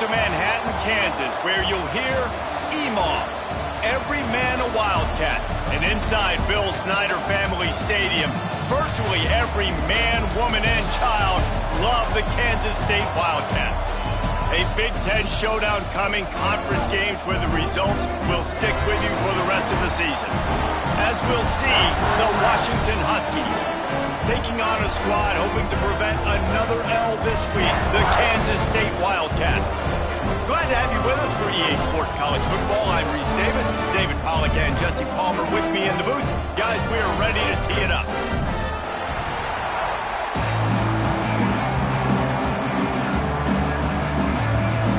to Manhattan, Kansas, where you'll hear EMAW, every man a Wildcat. And inside Bill Snyder Family Stadium, virtually every man, woman, and child love the Kansas State Wildcats. A Big Ten showdown coming, conference games where the results will stick with you for the rest of the season. As we'll see, the Washington Huskies taking on a squad hoping to prevent another L this week, the Kansas State Wildcats. Glad to have you with us for EA Sports College Football. I'm Reese Davis, David Pollack and Jesse Palmer with me in the booth. Guys, we are ready to tee it up.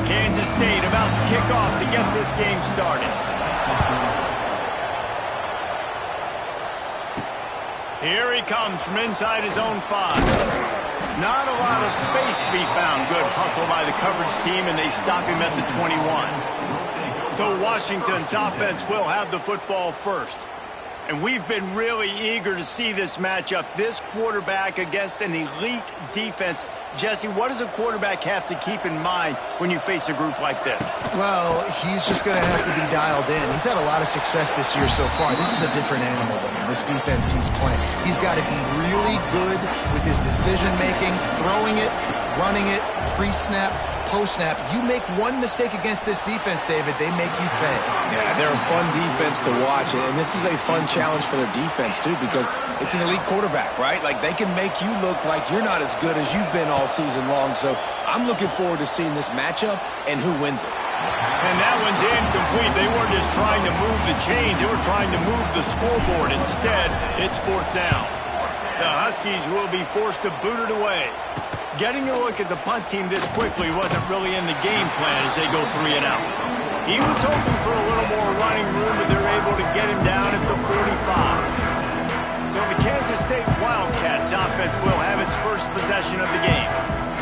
Kansas State about to kick off to get this game started. Here he comes from inside his own 5. Not a lot of space to be found. Good hustle by the coverage team, and they stop him at the 21. So Washington's offense will have the football first. And we've been really eager to see this matchup, this quarterback against an elite defense. Jesse, what does a quarterback have to keep in mind when you face a group like this? Well, he's just going to have to be dialed in. He's had a lot of success this year so far. This is a different animal than this defense he's playing. He's got to be really good with his decision-making, throwing it, running it, pre-snap, post-snap. You make one mistake against this defense, David, they make you pay. Yeah, they're a fun defense to watch, and this is a fun challenge for their defense, too, because it's an elite quarterback, right? Like, they can make you look like you're not as good as you've been all season long, so I'm looking forward to seeing this matchup and who wins it. And that one's incomplete. They weren't just trying to move the chains, they were trying to move the scoreboard. Instead, it's 4th down. The Huskies will be forced to boot it away. Getting a look at the punt team this quickly wasn't really in the game plan as they go 3 and out. He was hoping for a little more running room, but they're able to get him down at the 45. So the Kansas State Wildcats offense will have its first possession of the game.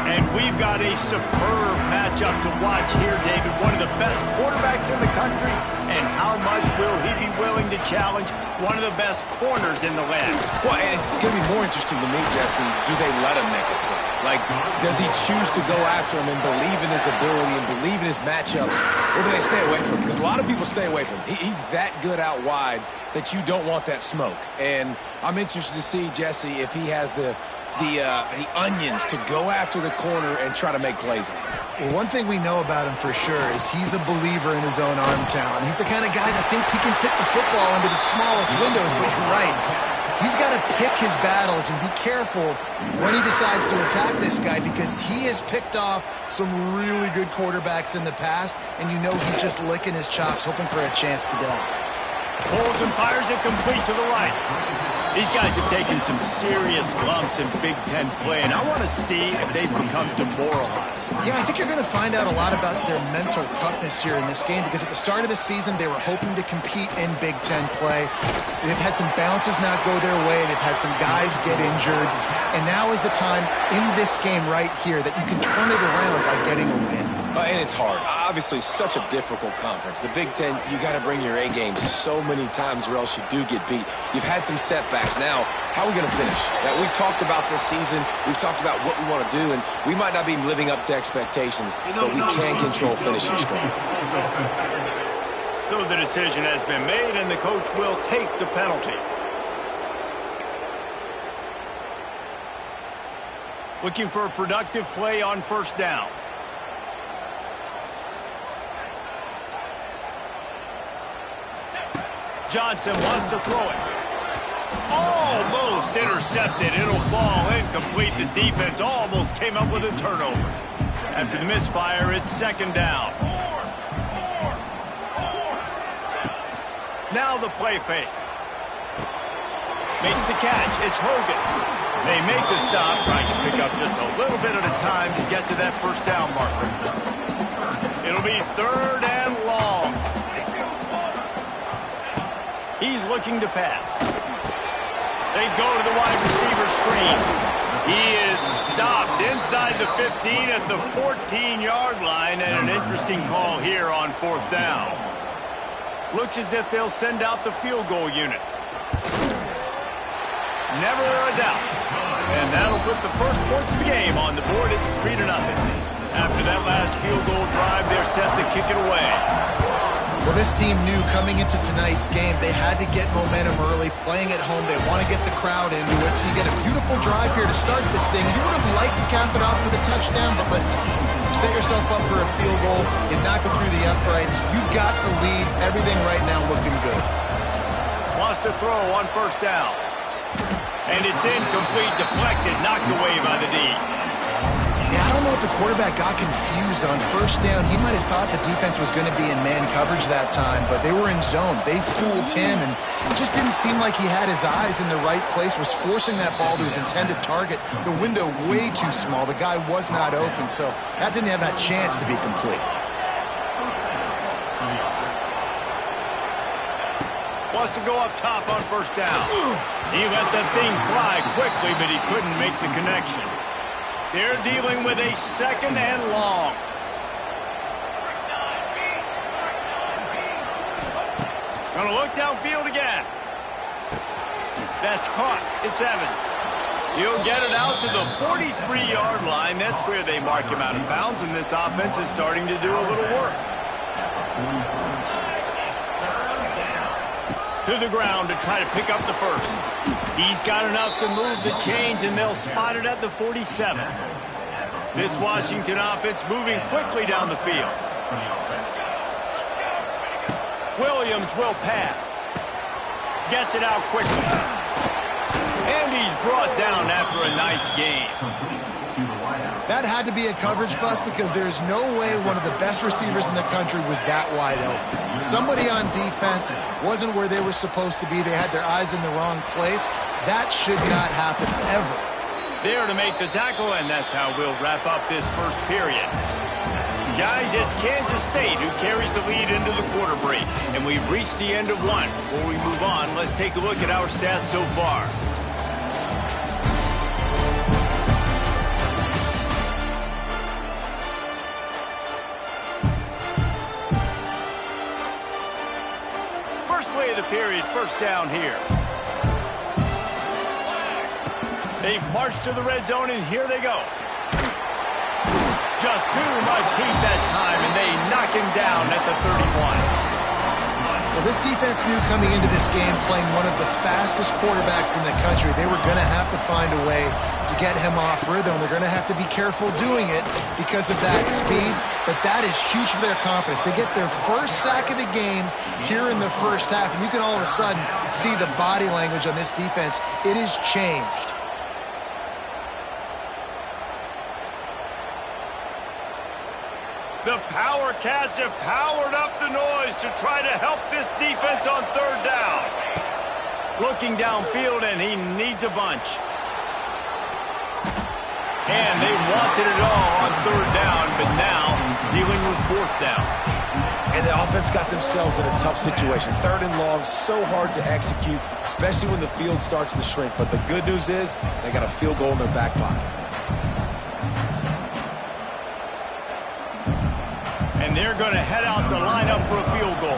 And we've got a superb matchup to watch here, David. One of the best quarterbacks in the country. And how much will he be willing to challenge one of the best corners in the land? Well, and it's going to be more interesting to me, Jesse, do they let him make a play? Like, does he choose to go after him and believe in his ability and believe in his matchups, or do they stay away from him? Because a lot of people stay away from him. He's that good out wide that you don't want that smoke. And I'm interested to see, Jesse, if he has the onions to go after the corner and try to make plays. Well, one thing we know about him for sure is he's a believer in his own arm talent. He's the kind of guy that thinks he can fit the football into the smallest windows, but you're right. He's got to pick his battles and be careful when he decides to attack this guy, because he has picked off some really good quarterbacks in the past, and you know he's just licking his chops, hoping for a chance today. Pulls and fires it complete to the right. These guys have taken some serious lumps in Big Ten play, and I want to see if they've become demoralized. Yeah, I think you're going to find out a lot about their mental toughness here in this game, because at the start of the season, they were hoping to compete in Big Ten play. They've had some bounces not go their way. They've had some guys get injured. And now is the time in this game right here that you can turn it around by getting a win. And it's hard. Obviously, such a difficult conference. The Big Ten, you got to bring your A game so many times or else you do get beat. You've had some setbacks. Now, how are we going to finish? Now, we've talked about this season. We've talked about what we want to do, and we might not be living up to expectations, but we can control finishing strong. So the decision has been made, and the coach will take the penalty. Looking for a productive play on 1st down. Johnson wants to throw it. Almost intercepted. It'll fall incomplete. The defense almost came up with a turnover. After the misfire, it's 2nd down. Now the play fake. Makes the catch. It's Hogan. They make the stop, trying to pick up just a little bit at a time to get to that 1st down marker. It'll be 3rd and long. He's looking to pass. They go to the wide receiver screen. He is stopped inside the 15 at the 14-yard line, and an interesting call here on 4th down. Looks as if they'll send out the field goal unit. Never a doubt. And that'll put the first points of the game on the board. It's 3-0. After that last field goal drive, set to kick it away. Well, this team knew coming into tonight's game they had to get momentum early. Playing at home, they want to get the crowd into it. So you get a beautiful drive here to start this thing. You would have liked to cap it off with a touchdown, but listen, you set yourself up for a field goal, you knock it through the uprights. You've got the lead. Everything right now looking good. Wants to throw on first down. And it's incomplete, deflected, knocked away by the D. Yeah, I don't know if the quarterback got confused on first down. He might have thought the defense was going to be in man coverage that time, but they were in zone. They fooled him, and it just didn't seem like he had his eyes in the right place, was forcing that ball to his intended target. The window way too small. The guy was not open, so that didn't have that chance to be complete. Wants to go up top on first down. He let the thing fly quickly, but he couldn't make the connection. They're dealing with a second and long. Gonna look downfield again. That's caught. It's Evans. He'll get it out to the 43-yard line. That's where they mark him out of bounds, and this offense is starting to do a little work. To the ground to try to pick up the first. He's got enough to move the chains, and they'll spot it at the 47. This Washington offense moving quickly down the field. Williams will pass. Gets it out quickly. And he's brought down after a nice game. That had to be a coverage bust because there's no way one of the best receivers in the country was that wide open. Somebody on defense wasn't where they were supposed to be. They had their eyes in the wrong place. That should not happen ever. There to make the tackle, and that's how we'll wrap up this first period. Guys, it's Kansas State who carries the lead into the quarter break, and we've reached the end of one. Before we move on, let's take a look at our stats so far. The period, first down here. They've marched to the red zone, and here they go. Just too much heat that time, and they knock him down at the 31. Well, this defense knew coming into this game, playing one of the fastest quarterbacks in the country, they were going to have to find a way to get him off rhythm. They're going to have to be careful doing it because of that speed, but that is huge for their confidence. They get their first sack of the game here in the first half, and you can all of a sudden see the body language on this defense. It has changed. The Power Cats have powered up the noise to try to help this defense on third down. Looking downfield, and he needs a bunch. And they wanted it all on third down, but now dealing with fourth down. And the offense got themselves in a tough situation. Third and long, so hard to execute, especially when the field starts to shrink. But the good news is they got a field goal in their back pocket. And they're going to head out to line up for a field goal.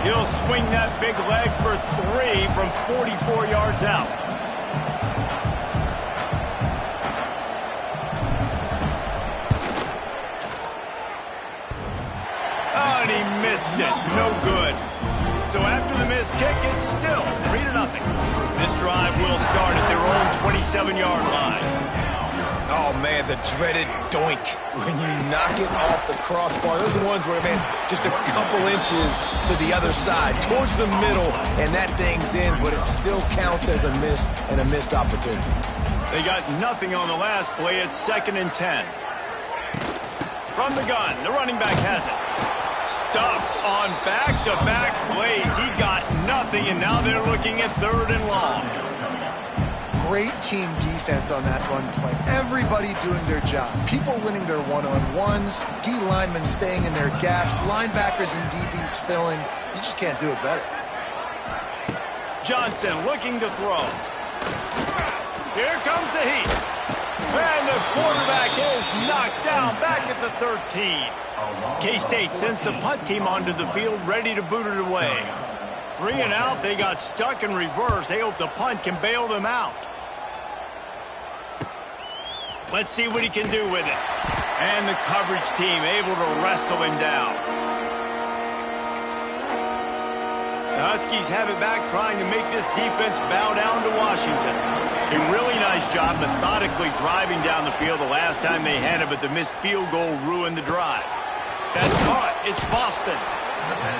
He'll swing that big leg for 3 from 44 yards out. Oh, and he missed it. No good. So after the missed kick, it's still 3-0. This drive will start at their own 27-yard line. Oh, man, the dreaded doink when you knock it off the crossbar. Those are ones where, man, just a couple inches to the other side, towards the middle, and that thing's in, but it still counts as a missed opportunity. They got nothing on the last play. It's 2nd and 10. From the gun, the running back has it. Stuffed on back-to-back plays. He got nothing, and now they're looking at 3rd and long. Great team defense on that run play. Everybody doing their job. People winning their one-on-ones, D linemen staying in their gaps, linebackers and DBs filling. You just can't do it better. Johnson looking to throw. Here comes the heat. And the quarterback is knocked down back at the 13. K-State sends the punt team onto the field, ready to boot it away. 3 and out, they got stuck in reverse. They hope the punt can bail them out. Let's see what he can do with it. And the coverage team able to wrestle him down. The Huskies have it back, trying to make this defense bow down to Washington. A really nice job methodically driving down the field the last time they had it, but the missed field goal ruined the drive. That's caught. It's Boston.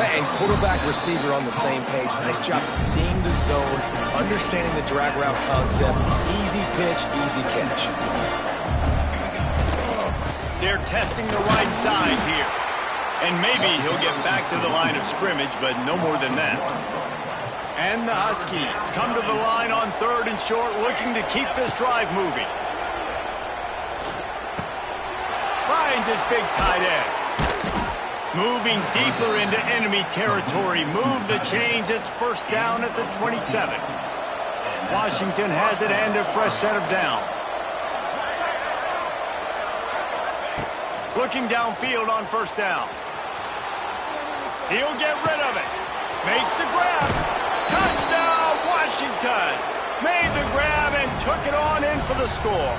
And quarterback receiver on the same page. Nice job seeing the zone, understanding the drag route concept. Easy pitch, easy catch. They're testing the right side here. And maybe he'll get back to the line of scrimmage, but no more than that. And the Huskies come to the line on 3rd and short, looking to keep this drive moving. Finds his big tight end. Moving deeper into enemy territory. Move the chains. It's first down at the 27. Washington has it and a fresh set of downs. Looking downfield on first down. He'll get rid of it. Makes the grab. Touchdown, Washington. Made the grab and took it on in for the score.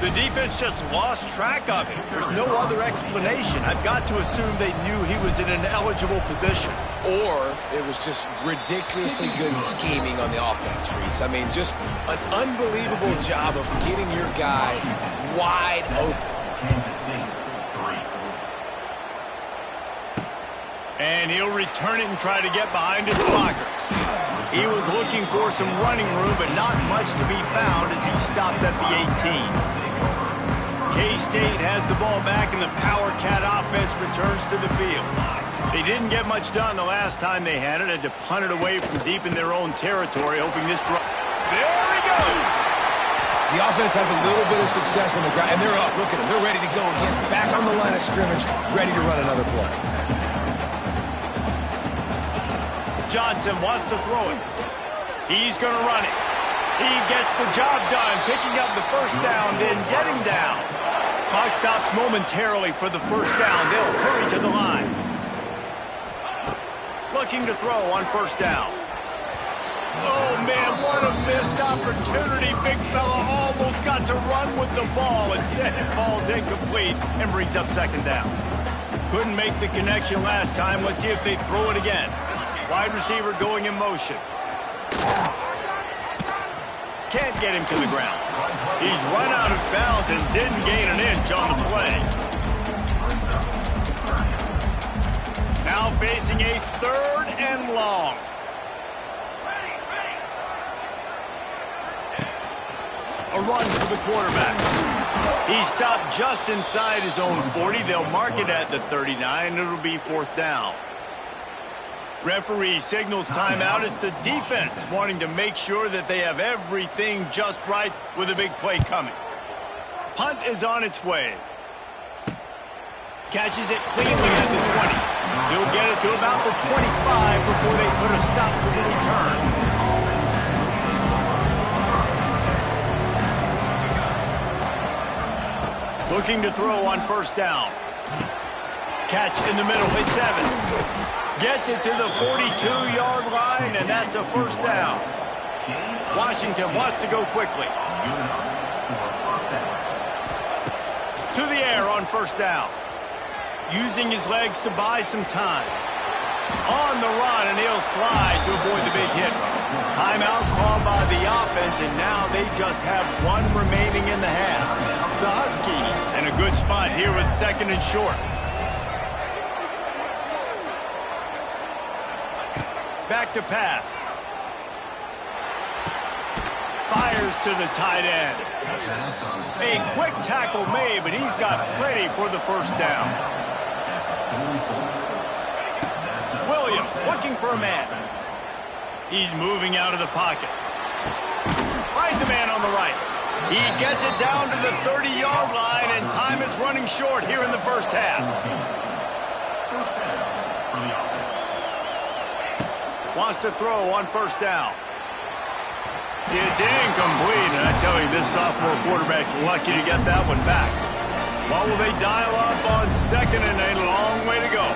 The defense just lost track of him. There's no other explanation. I've got to assume they knew he was in an eligible position. Or it was just ridiculously good scheming on the offense, Reese. I mean, just an unbelievable job of getting your guy wide open. And he'll return it and try to get behind his blockers. He was looking for some running room, but not much to be found as he stopped at the 18. K-State has the ball back, and the Power Cat offense returns to the field. They didn't get much done the last time they had it. Had to punt it away from deep in their own territory, hoping this drive. There he goes! The offense has a little bit of success on the ground, and they're up. Look at them. They're ready to go again. Back on the line of scrimmage, ready to run another play. Johnson wants to throw it. He's going to run it. He gets the job done, picking up the first down, then getting down. Clock stops momentarily for the first down. They'll hurry to the line. Looking to throw on first down. Oh, man, what a missed opportunity. Big fella almost got to run with the ball. Instead, it falls incomplete and brings up second down. Couldn't make the connection last time. Let's see if they throw it again. Wide receiver going in motion. Can't get him to the ground. He's run out of bounds and didn't gain an inch on the play. Now facing a 3rd and long. A run for the quarterback. He stopped just inside his own 40. They'll mark it at the 39. It'll be 4th down. Referee signals timeout. It's the defense wanting to make sure that they have everything just right with a big play coming. Punt is on its way. Catches it cleanly at the 20. He'll get it to about the 25 before they put a stop to the return. Looking to throw on first down. Catch in the middle. It's Evans. Gets it to the 42-yard line, and that's a first down. Washington wants to go quickly. To the air on first down. Using his legs to buy some time. On the run, and he'll slide to avoid the big hit. Timeout called by the offense, and now they just have one remaining in the half. The Huskies in a good spot here with 2nd and short. Back to pass. Fires to the tight end. A quick tackle made, but he's got plenty for the first down. Williams looking for a man. He's moving out of the pocket. Finds a man on the right. He gets it down to the 30-yard line, and time is running short here in the first half. Wants to throw on first down. It's incomplete, and I tell you, this sophomore quarterback's lucky to get that one back. What will they dial up on 2nd and a long way to go?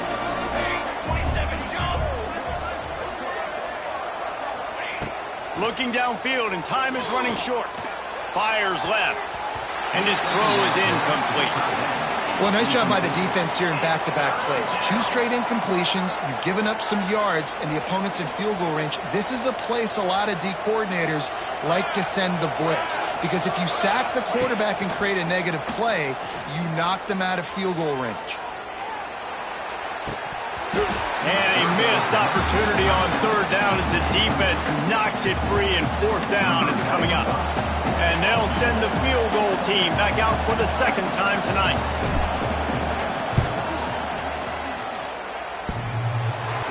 Looking downfield, and time is running short. Fires left. And his throw is incomplete. Well, nice job by the defense here in back-to-back plays. 2 straight incompletions, you've given up some yards, and the opponent's in field goal range. This is a place a lot of D coordinators like to send the blitz, because if you sack the quarterback and create a negative play, you knock them out of field goal range. And a missed opportunity on 3rd down as the defense knocks it free, and 4th down is coming up. And they'll send the field goal team back out for the 2nd time tonight.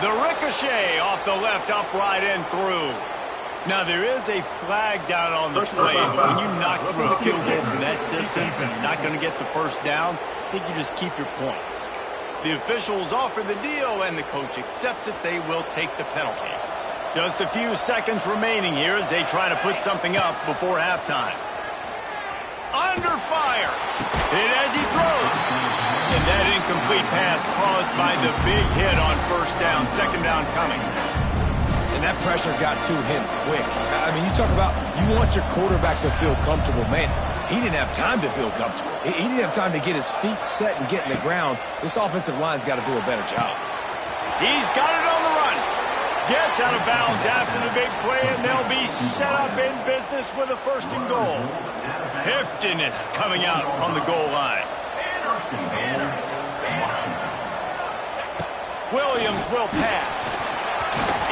The ricochet off the left upright and through. Now, there is a flag down on the play, but when you knock through a field goal from that distance and you're not going to get the 1st down, I think you just keep your points. The officials offer the deal, and the coach accepts it. They will take the penalty. Just a few seconds remaining here as they try to put something up before halftime. Under fire. Hit as he throws. And that incomplete pass caused by the big hit on 1st down. 2nd down coming. And that pressure got to him quick. I mean, you talk about you want your quarterback to feel comfortable. Man, he didn't have time to feel comfortable. He didn't have time to get his feet set and get in the ground. This offensive line's got to do a better job. He's got it on the run. Gets out of bounds after the big play, and they'll be set up in business with a 1st and goal. Heftiness coming out on the goal line. Williams will pass.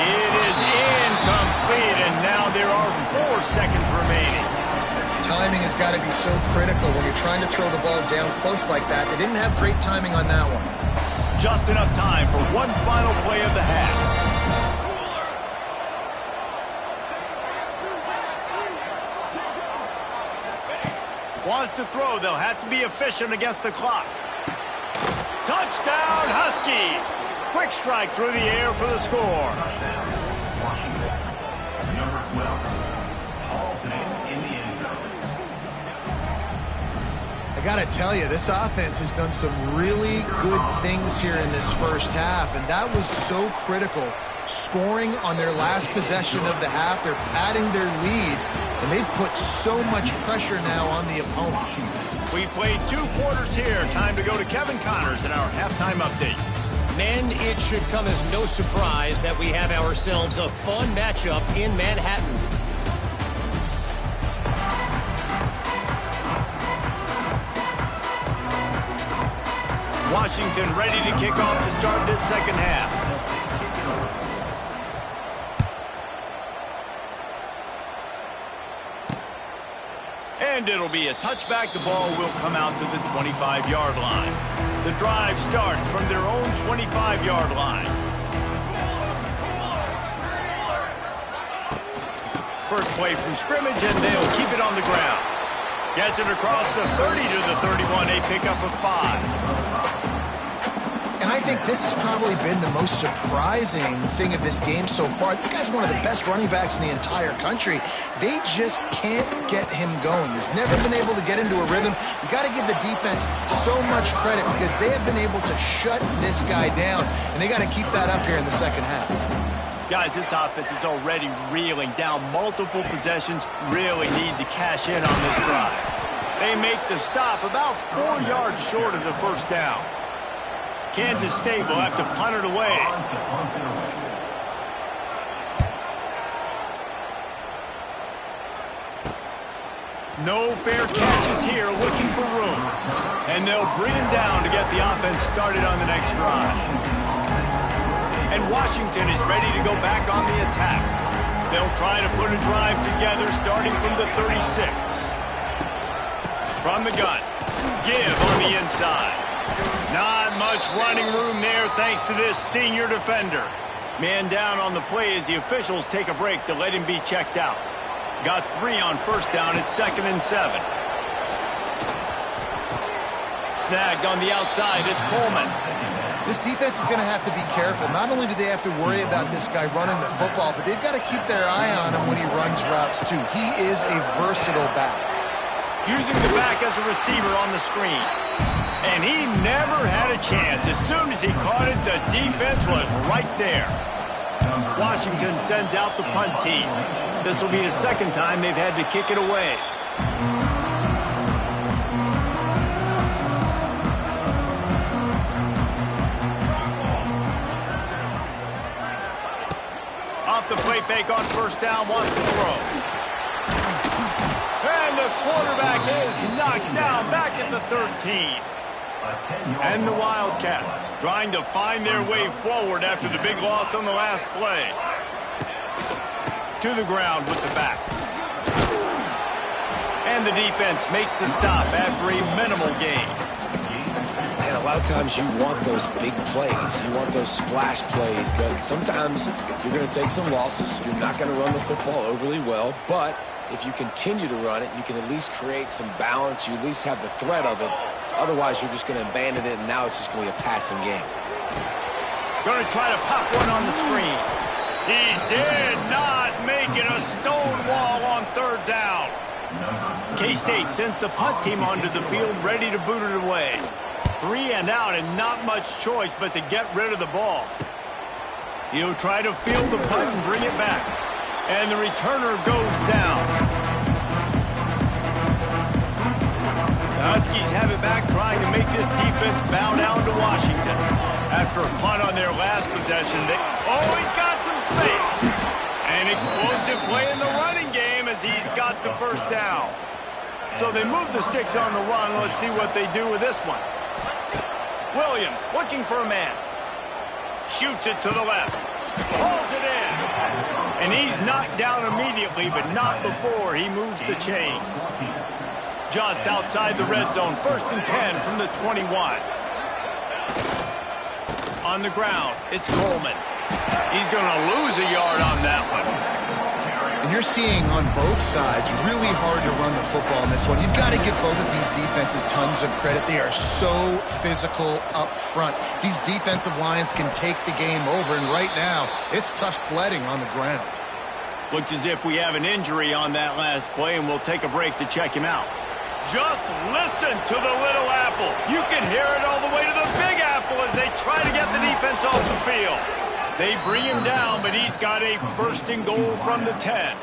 It is incomplete, and now there are 4 seconds remaining. Timing has got to be so critical when you're trying to throw the ball down close like that. They didn't have great timing on that one. Just enough time for one final play of the half. Wants to throw. They'll have to be efficient against the clock. Touchdown, Huskies! Quick strike through the air for the score. I got to tell you, this offense has done some really good things here in this 1st half, and that was so critical. Scoring on their last possession of the half, they're padding their lead, and they've put so much pressure now on the opponent. We played 2 quarters here. Time to go to Kevin Connors in our halftime update. Men, it should come as no surprise that we have ourselves a fun matchup in Manhattan. Washington ready to kick off to start this 2nd half. And it'll be a touchback. The ball will come out to the 25-yard line. The drive starts from their own 25-yard line. First play from scrimmage, and they'll keep it on the ground. Gets it across the 30 to the 31, a pickup of 5. And I think this has probably been the most surprising thing of this game so far. This guy's one of the best running backs in the entire country. They just can't get him going. He's never been able to get into a rhythm. You got to give the defense so much credit because they have been able to shut this guy down, and they got to keep that up here in the 2nd half. Guys, this offense is already reeling down multiple possessions. Really need to cash in on this drive. They make the stop about 4 yards short of the 1st down. Kansas State will have to punt it away. No fair catches here, looking for room. And they'll bring him down to get the offense started on the next drive. And Washington is ready to go back on the attack. They'll try to put a drive together starting from the 36. From the gun. Give on the inside. Not much running room there thanks to this senior defender. Man down on the play as the officials take a break to let him be checked out. Got 3 on 1st down at 2nd and 7. Snagged on the outside, it's Coleman. This defense is going to have to be careful. Not only do they have to worry about this guy running the football, but they've got to keep their eye on him when he runs routes too. He is a versatile back. Using the back as a receiver on the screen. And he never had a chance. As soon as he caught it, the defense was right there. Washington sends out the punt team. This will be the 2nd time they've had to kick it away. fake on first down, wants to throw. And the quarterback is knocked down back at the 13. And the Wildcats trying to find their way forward after the big loss on the last play. To the ground with the back. And the defense makes the stop after a minimal gain. And a lot of times you want those big plays. You want those splash plays. But sometimes you're going to take some losses. You're not going to run the football overly well. But if you continue to run it, you can at least create some balance. You at least have the threat of it. Otherwise, you're just going to abandon it, and now it's just going to be a passing game. Going to try to pop one on the screen. He did not make it a stone wall on third down. K-State sends the punt team onto the field, ready to boot it away. 3 and out, and not much choice but to get rid of the ball. He'll try to field the punt and bring it back. And the returner goes down. The Huskies have it back, trying to make this defense bow down to Washington. After a punt on their last possession, they always got some space. An explosive play in the running game as he's got the first down. So they move the sticks on the run. Let's see what they do with this one. Williams looking for a man. Shoots it to the left. Pulls it in. And he's knocked down immediately, but not before he moves the chains. Just outside the red zone, 1st and 10 from the 21. On the ground, it's Coleman. He's going to lose a yard on that one. And you're seeing on both sides really hard to run the football in this one. You've got to give both of these defenses tons of credit. They are so physical up front. These defensive lines can take the game over, and right now, it's tough sledding on the ground. Looks as if we have an injury on that last play, and we'll take a break to check him out. Just listen to the little apple. You can hear it all the way to the big apple as they try to get the defense off the field. They bring him down, but he's got a 1st and goal from the 10.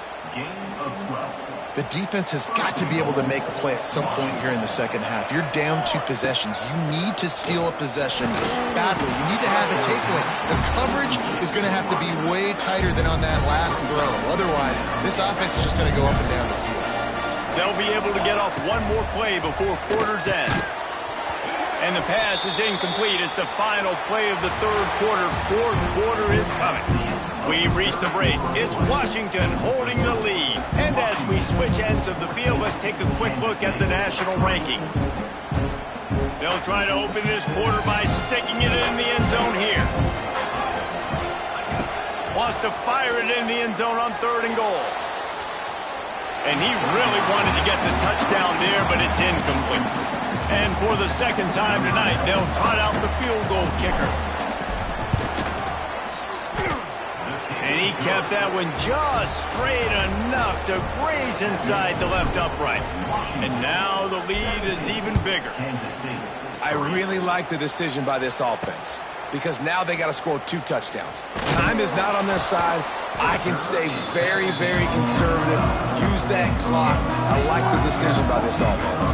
The defense has got to be able to make a play at some point here in the second half. You're down 2 possessions. You need to steal a possession badly. You need to have a takeaway. The coverage is going to have to be way tighter than on that last throw. Otherwise, this offense is just going to go up and down the field. They'll be able to get off one more play before quarter's end. And the pass is incomplete. It's the final play of the 3rd quarter. 4th quarter is coming. We've reached the break. It's Washington holding the lead. And as we switch ends of the field, let's take a quick look at the national rankings. They'll try to open this quarter by sticking it in the end zone here. Wants to fire it in the end zone on 3rd and goal. And he really wanted to get the touchdown there, but it's incomplete. And for the 2nd time tonight, they'll trot out the field goal kicker. And he kept that one just straight enough to graze inside the left upright. And now the lead is even bigger. I really like the decision by this offense, because now they got to score 2 touchdowns. Time is not on their side. I can stay very, very conservative. Use that clock. I like the decision by this offense.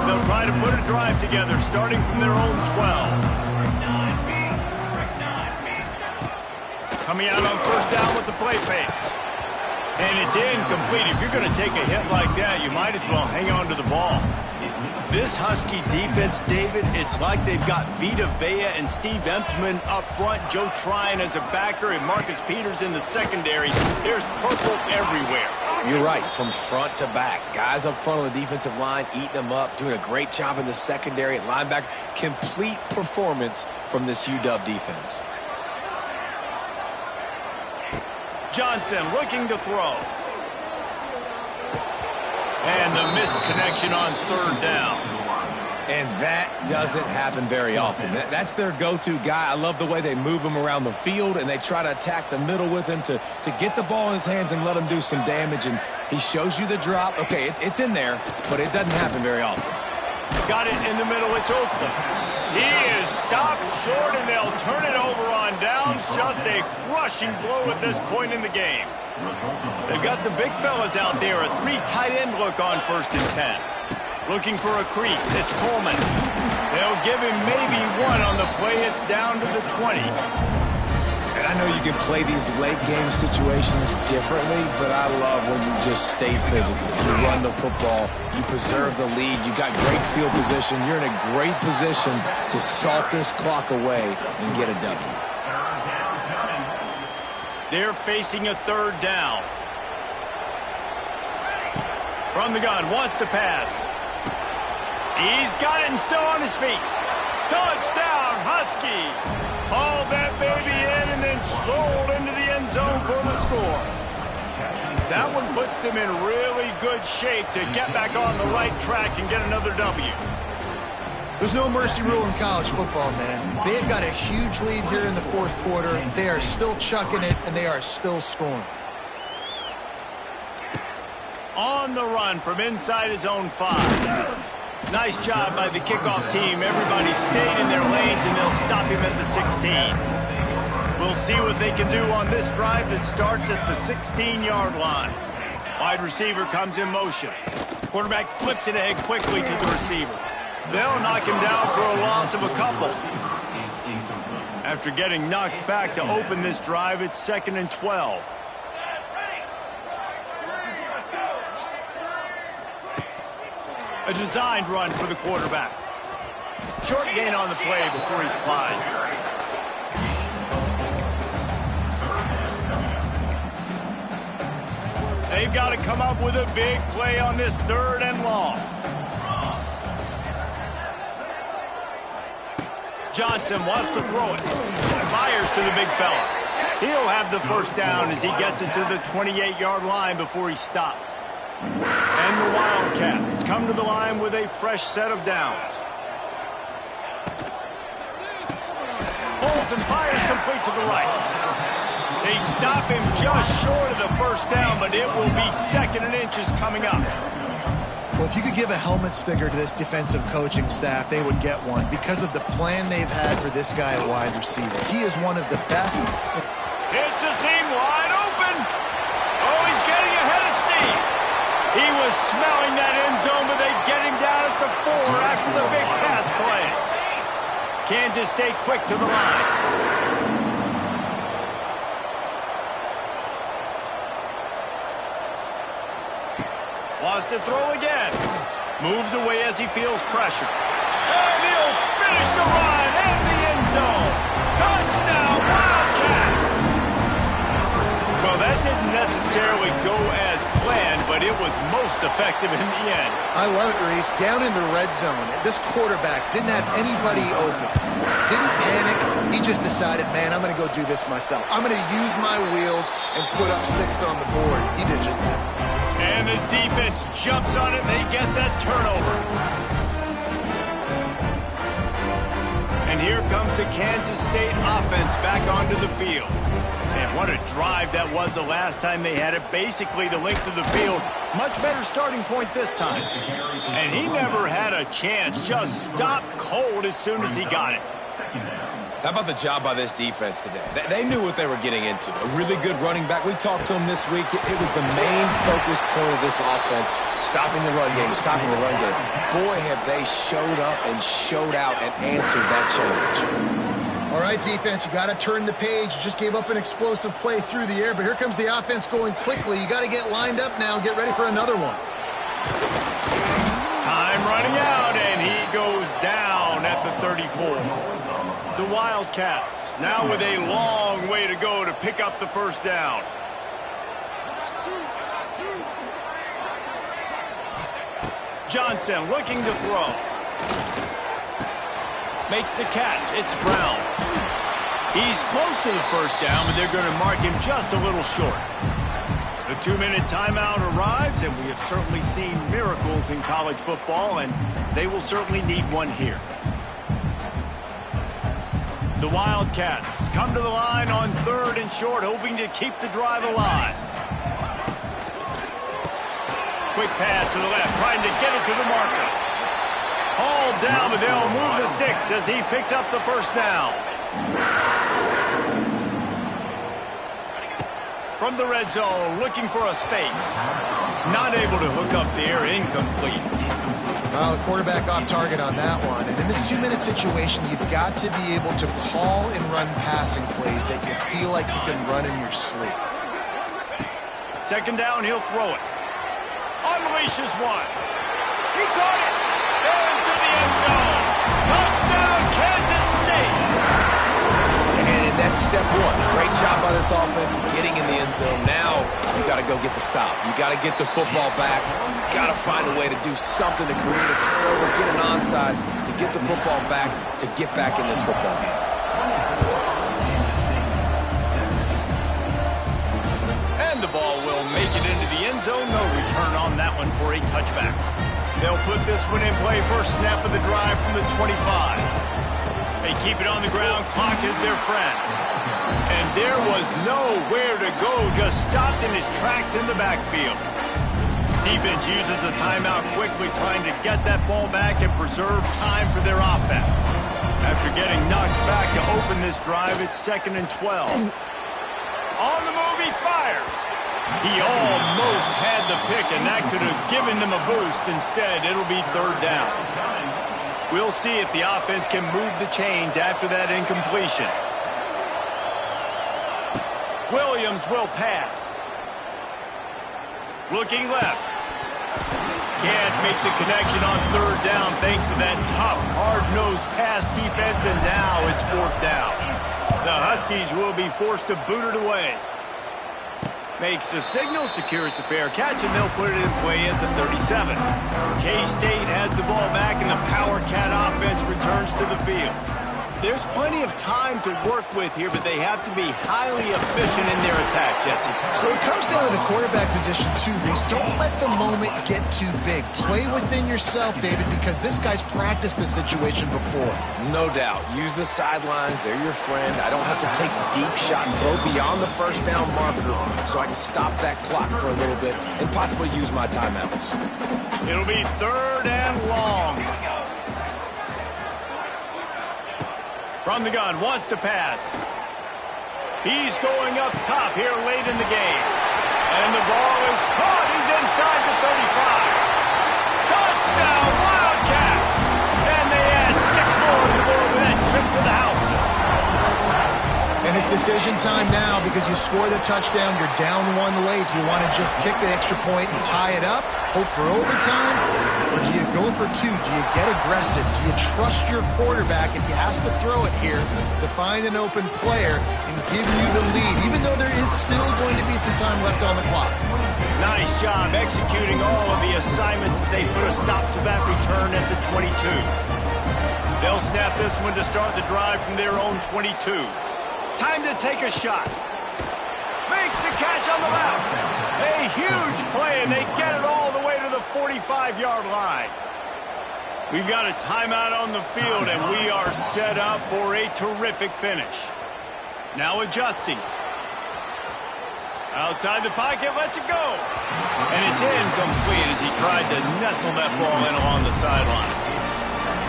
They'll try to put a drive together, starting from their own 12. Coming out on 1st down with the play fake. And it's incomplete. If you're going to take a hit like that, you might as well hang on to the ball. This Husky defense, David, it's like they've got Vita Vea and Steve Emptman up front, Joe Tryon as a backer, and Marcus Peters in the secondary. There's purple everywhere. You're right, from front to back. Guys up front on the defensive line, eating them up, doing a great job in the secondary at linebacker. Complete performance from this UW defense. Johnson looking to throw. And the misconnection on 3rd down. And that doesn't happen very often. That's their go-to guy. I love the way they move him around the field, and they try to attack the middle with him to get the ball in his hands and let him do some damage. And he shows you the drop. Okay, it's in there, but it doesn't happen very often. Got it in the middle. It's Oakland. He is stopped short, and they'll turn it over on downs. Just a crushing blow at this point in the game. They've got the big fellas out there. A 3 tight end look on 1st and 10. Looking for a crease. It's Coleman. They'll give him maybe 1 on the play. It's down to the 20. And I know you can play these late game situations differently, but I love when you just stay physical. You run the football, you preserve the lead, you got great field position, you're in a great position to salt this clock away and get a W. They're facing a third down. From the gun, wants to pass. He's got it and still on his feet. Touchdown, Husky. Hauled that baby in and then strolled into the end zone for the score. That one puts them in really good shape to get back on the right track and get another W. There's no mercy rule in college football, man. They've got a huge lead here in the fourth quarter. They are still chucking it, and they are still scoring. On the run from inside his own 5. Nice job by the kickoff team. Everybody stayed in their lanes, and they'll stop him at the 16. We'll see what they can do on this drive that starts at the 16-yard line. Wide receiver comes in motion. Quarterback flips it ahead quickly to the receiver. They'll knock him down for a loss of a couple. After getting knocked back to open this drive, it's 2nd and 12. A designed run for the quarterback. Short gain on the play before he slides. They've got to come up with a big play on this 3rd and long. Johnson wants to throw it. Fires to the big fella. He'll have the first down as he gets it to the 28-yard line before he stopped. And the Wildcats come to the line with a fresh set of downs. Holds and fires complete to the right. They stop him just short of the first down, but it will be 2nd and inches coming up. Well, if you could give a helmet sticker to this defensive coaching staff, they would get one because of the plan they've had for this guy at wide receiver. He is one of the best. It's a seam wide open. Oh, he's getting ahead of steam. He was smelling that end zone, but they get him down at the 4 after the big pass play. Kansas State quick to the line. Wants to throw again. Moves away as he feels pressure. And he'll finish the run in the end zone. Touchdown, Wildcats! Well, that didn't necessarily go as planned, but it was most effective in the end. I love it, Reese. Down in the red zone, this quarterback didn't have anybody open. Didn't panic. He just decided, man, I'm going to go do this myself. I'm going to use my wheels and put up 6 on the board. He did just that. And the defense jumps on it, and they get that turnover. And here comes the Kansas State offense back onto the field. And what a drive that was the last time they had it. Basically the length of the field. Much better starting point this time. And he never had a chance. Just stopped cold as soon as he got it. How about the job by this defense today? They knew what they were getting into. A really good running back. We talked to him this week. It was the main focus point of this offense, stopping the run game, stopping the run game. Boy, have they showed up and showed out and answered that challenge. All right, defense, you got to turn the page. You just gave up an explosive play through the air, but here comes the offense going quickly. You got to get lined up now and get ready for another one. Time running out, and he goes down at the 34. The Wildcats now with a long way to go to pick up the first down. Johnson looking to throw. Makes the catch. It's Brown. He's close to the first down, but they're going to mark him just a little short. The 2-minute timeout arrives, and we have certainly seen miracles in college football, and they will certainly need one here. The Wildcats come to the line on 3rd and short, hoping to keep the drive alive. Quick pass to the left, trying to get it to the marker. Hauled down, but they'll move the sticks as he picks up the first down. From the red zone, looking for a space. Not able to hook up there, incomplete. Well, the quarterback off target on that one. And in this 2-minute situation, you've got to be able to call and run passing plays that you feel like you can run in your sleep. Second down, he'll throw it. Unleashes one. He caught it. Into the end zone. Touchdown, Kansas State. And that's step one. Great job by this offense getting in the end zone. Now you got to go get the stop. You got to get the football back. You got to find a way to do something to create a turnover, get an onside, to get the football back, to get back in this football game. And the ball will make it into the end zone. No return on that one for a touchback. They'll put this one in play. First snap of the drive from the 25. They keep it on the ground. Clock is their friend. And there was nowhere to go. Just stopped in his tracks in the backfield. Defense uses a timeout quickly, trying to get that ball back and preserve time for their offense. After getting knocked back to open this drive, it's 2nd and 12. On the move, he fires. He almost had the pick, and that could have given them a boost. Instead, it'll be 3rd down. We'll see if the offense can move the chains after that incompletion. Williams will pass. Looking left. Can't make the connection on 3rd down thanks to that tough, hard-nosed pass defense, and now it's 4th down. The Huskies will be forced to boot it away. Makes the signal, secures the fair catch, and they'll put it in play at the 37. K-State has the ball back, and the Power Cat offense returns to the field. There's plenty of time to work with here, but they have to be highly efficient in their attack, Jesse. So it comes down to the quarterback position too, Reese. Don't let the moment get too big. Play within yourself, David, because this guy's practiced this situation before. No doubt. Use the sidelines. They're your friend. I don't have to take deep shots, throw beyond the 1st down marker so I can stop that clock for a little bit and possibly use my timeouts. It'll be 3rd and long. From the gun, wants to pass. He's going up top here late in the game. And the ball is caught. He's inside the 35. Touchdown, Wildcats! And they add 6 more to the board with that trip to the house. And it's decision time now because you score the touchdown, you're down 1 late. Do you want to just kick the extra point and tie it up, hope for overtime? Or do you go for 2? Do you get aggressive? Do you trust your quarterback if he has to throw it here to find an open player and give you the lead, even though there is still going to be some time left on the clock? Nice job executing all of the assignments as they put a stop to that return at the 22. They'll snap this one to start the drive from their own 22. Time to take a shot. Makes the catch on the left. A huge play, and they get it all the way to the 45-yard line. We've got a timeout on the field, and we are set up for a terrific finish. Now adjusting. Outside the pocket, lets it go. And it's incomplete as he tried to nestle that ball in along the sideline.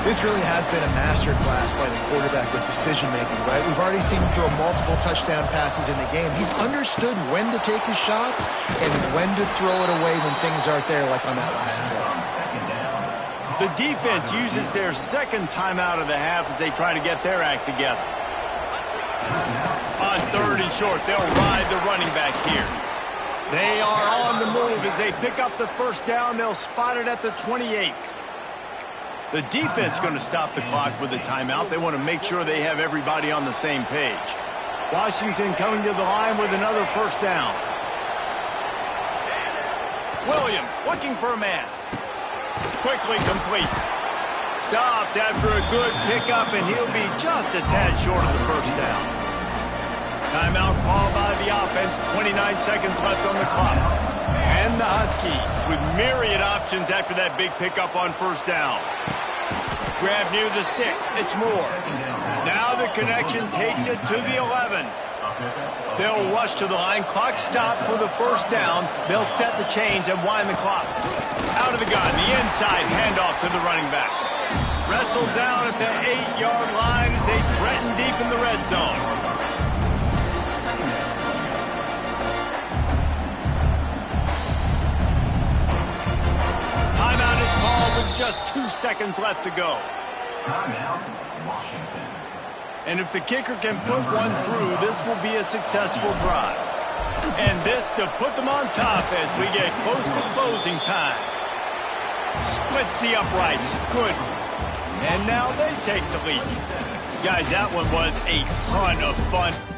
This really has been a master class by the quarterback with decision-making, right? We've already seen him throw multiple touchdown passes in the game. He's understood when to take his shots and when to throw it away when things aren't there, like on that last play. The defense uses their 2nd timeout of the half as they try to get their act together. On 3rd and short, they'll ride the running back here. They are on the move as they pick up the 1st down. They'll spot it at the 28. The defense going to stop the clock with a timeout. They want to make sure they have everybody on the same page. Washington coming to the line with another 1st down. Williams looking for a man. Quickly complete. Stopped after a good pickup, and he'll be just a tad short of the 1st down. Timeout called by the offense. 29 seconds left on the clock. And the Huskies with myriad options after that big pickup on 1st down. Grab near the sticks. It's Moore. Now the connection takes it to the 11. They'll rush to the line. Clock stopped for the 1st down. They'll set the chains and wind the clock. Out of the gun. The inside handoff to the running back. Wrestled down at the 8-yard line as they threaten deep in the red zone. just 2 seconds left to go. Timeout, Washington. And if the kicker can put one through, this will be a successful drive. And this to put them on top as we get close to closing time. Splits the uprights. Good. And now they take the lead. Guys, that one was a ton of fun.